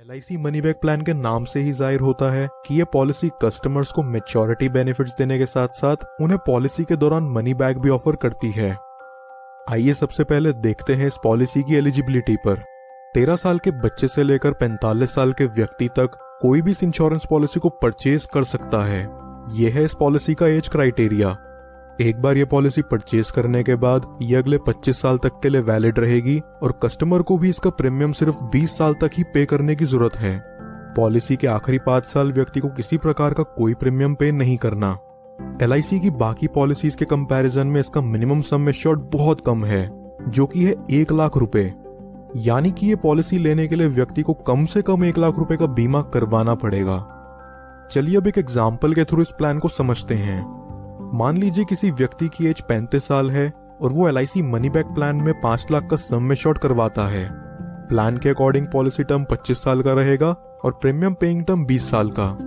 LIC money back plan के नाम से ही जाहिर होता है कि ये पॉलिसी कस्टमर्स को मैच्योरिटी बेनिफिट्स देने के साथ साथ उन्हें पॉलिसी के दौरान मनी बैक भी ऑफर करती है। आइए सबसे पहले देखते हैं इस पॉलिसी की एलिजिबिलिटी पर। 13 साल के बच्चे से लेकर 45 साल के व्यक्ति तक कोई भी इस इंश्योरेंस पॉलिसी को परचेज कर सकता है। यह है इस पॉलिसी का एज क्राइटेरिया। एक बार ये पॉलिसी परचेज करने के बाद ये अगले 25 साल तक के लिए वैलिड रहेगी और कस्टमर को भी इसका प्रीमियम सिर्फ 20 साल तक ही पे करने की जरूरत है। पॉलिसी के आखिरी 5 साल व्यक्ति को किसी प्रकार का कोई प्रीमियम पे नहीं करना। LIC की बाकी पॉलिसीज के कंपैरिजन में इसका मिनिमम सम एश्योर्ड बहुत कम है, जो कि है 1 लाख रुपए। यानी कि ये पॉलिसी लेने के लिए व्यक्ति को कम से कम 1 लाख रुपए का बीमा करवाना पड़ेगा। चलिए अब एक एग्जाम्पल के थ्रू इस प्लान को समझते हैं। मान लीजिए किसी व्यक्ति की एज 35 साल है और वो LIC मनी बैक प्लान में 5 लाख का सम एश्योर्ड करवाता है। प्लान के अकॉर्डिंग पॉलिसी टर्म 25 साल का रहेगा और प्रीमियम पेइंग टर्म 20 साल का।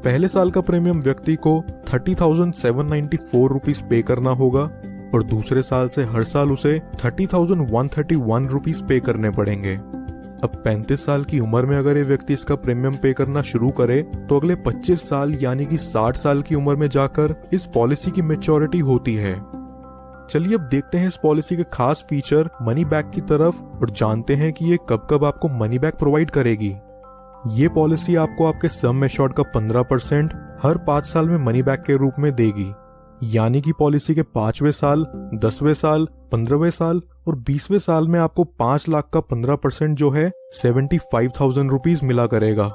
पहले साल का प्रीमियम व्यक्ति को 30,794 रुपीज पे करना होगा और दूसरे साल से हर साल उसे 30,131 रुपीज पे करने पड़ेंगे। अब 35 साल की उम्र में अगर ये व्यक्ति इसका प्रीमियम पे करना शुरू करे तो अगले 25 साल यानी कि 60 साल की उम्र में जाकर इस पॉलिसी की मैच्योरिटी होती है। चलिए अब देखते हैं इस पॉलिसी के खास फीचर मनी बैक की तरफ और जानते हैं कि ये कब कब आपको मनी बैक प्रोवाइड करेगी। ये पॉलिसी आपको आपके सम एश्योर्ड का 15% हर 5 साल में मनी बैक के रूप में देगी। यानी कि पॉलिसी के 5वें साल, 10वें साल, 15वें साल और 20वें साल में आपको 5 लाख का 15% जो है 75,000 रुपीज मिला करेगा।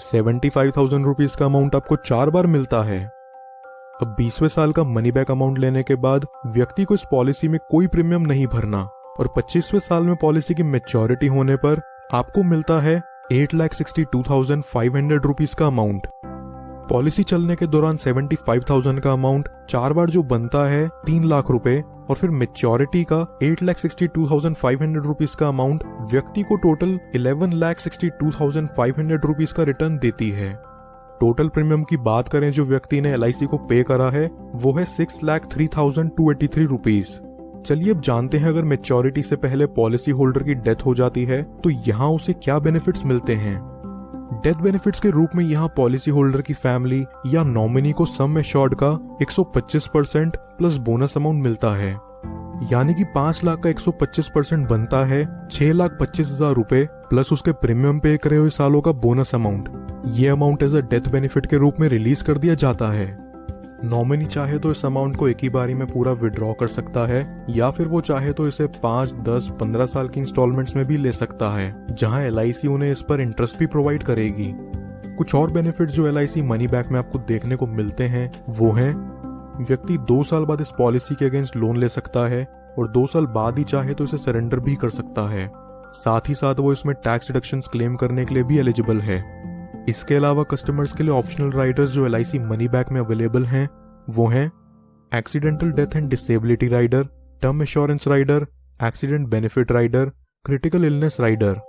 75,000 रुपीज का अमाउंट आपको 4 बार मिलता है। अब 20वें साल का मनी बैक अमाउंट लेने के बाद व्यक्ति को इस पॉलिसी में कोई प्रीमियम नहीं भरना और 25वें साल में पॉलिसी की मैच्योरिटी होने पर आपको मिलता है 8,62,500 रुपीज का अमाउंट। पॉलिसी चलने के दौरान 75,000 का अमाउंट 4 बार जो बनता है 3 लाख रुपए और फिर मैच्योरिटी का 8,62,500 रुपीज का अमाउंट व्यक्ति को टोटल 11,62,500 रुपीज का रिटर्न देती है। टोटल प्रीमियम की बात करें जो व्यक्ति ने LIC को पे करा है वो है 6,03,283 रुपीज। चलिए अब जानते हैं अगर मैच्योरिटी से पहले पॉलिसी होल्डर की डेथ हो जाती है तो यहाँ उसे क्या बेनिफिट्स मिलते हैं। डेथ बेनिफिट्स के रूप में यहाँ पॉलिसी होल्डर की फैमिली या नॉमिनी को सम एश्योर्ड का 125% प्लस बोनस अमाउंट मिलता है। यानी कि 5 लाख का 125% बनता है 6,25,000 रुपए प्लस उसके प्रीमियम पे करे हुए सालों का बोनस अमाउंट। ये amount as a death benefit के रूप में रिलीज कर दिया जाता है। नॉमिनी चाहे तो इस अमाउंट को एक ही बारी में पूरा विड्रॉ कर सकता है या फिर वो चाहे तो इसे 5, 10, 15 साल की इंस्टॉलमेंट्स में भी ले सकता है, जहां LIC उन्हें इस पर इंटरेस्ट भी प्रोवाइड करेगी। कुछ और बेनिफिट जो LIC मनी बैक में आपको देखने को मिलते हैं वो हैं व्यक्ति 2 साल बाद इस पॉलिसी के अगेंस्ट लोन ले सकता है और 2 साल बाद ही चाहे तो इसे सरेंडर भी कर सकता है। साथ ही साथ वो इसमें टैक्स डिडक्शंस क्लेम करने के लिए भी एलिजिबल है। इसके अलावा कस्टमर्स के लिए ऑप्शनल राइडर्स जो LIC मनी बैक में अवेलेबल हैं वो हैं accidental death and disability rider, term insurance rider, accident benefit rider, critical illness rider.